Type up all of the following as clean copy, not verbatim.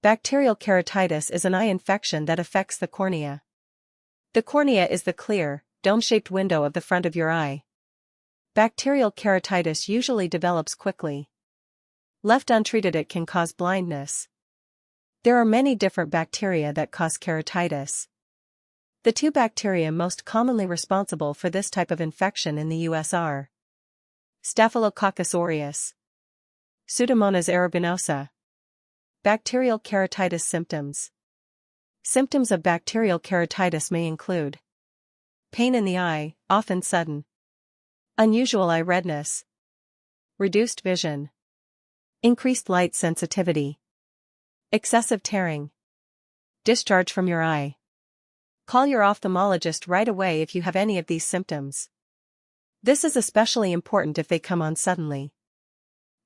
Bacterial keratitis is an eye infection that affects the cornea. The cornea is the clear, dome-shaped window of the front of your eye. Bacterial keratitis usually develops quickly. Left untreated, it can cause blindness. There are many different bacteria that cause keratitis. The two bacteria most commonly responsible for this type of infection in the U.S. are Staphylococcus aureus, Pseudomonas aeruginosa. Bacterial keratitis symptoms. Symptoms of bacterial keratitis may include pain in the eye, often sudden, unusual eye redness, reduced vision, increased light sensitivity, excessive tearing, discharge from your eye. Call your ophthalmologist right away if you have any of these symptoms. This is especially important if they come on suddenly.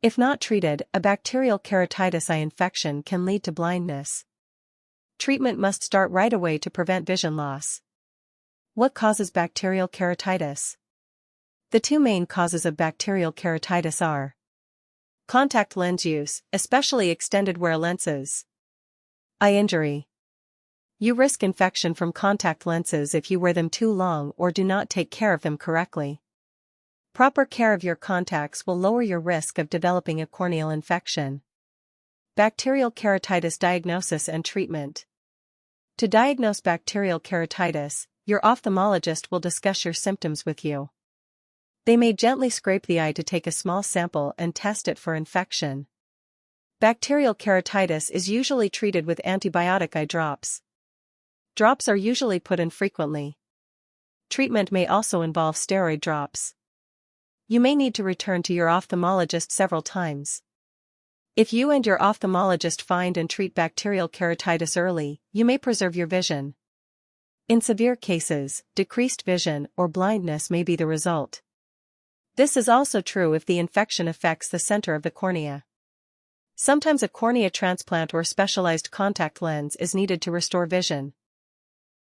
If not treated, a bacterial keratitis eye infection can lead to blindness. Treatment must start right away to prevent vision loss. What causes bacterial keratitis? The two main causes of bacterial keratitis are contact lens use, especially extended wear lenses. Eye injury. You risk infection from contact lenses if you wear them too long or do not take care of them correctly. Proper care of your contacts will lower your risk of developing a corneal infection. Bacterial keratitis diagnosis and treatment. To diagnose bacterial keratitis, your ophthalmologist will discuss your symptoms with you. They may gently scrape the eye to take a small sample and test it for infection. Bacterial keratitis is usually treated with antibiotic eye drops. Drops are usually put in frequently. Treatment may also involve steroid drops. You may need to return to your ophthalmologist several times. If you and your ophthalmologist find and treat bacterial keratitis early, you may preserve your vision. In severe cases, decreased vision or blindness may be the result. This is also true if the infection affects the center of the cornea. Sometimes a cornea transplant or specialized contact lens is needed to restore vision.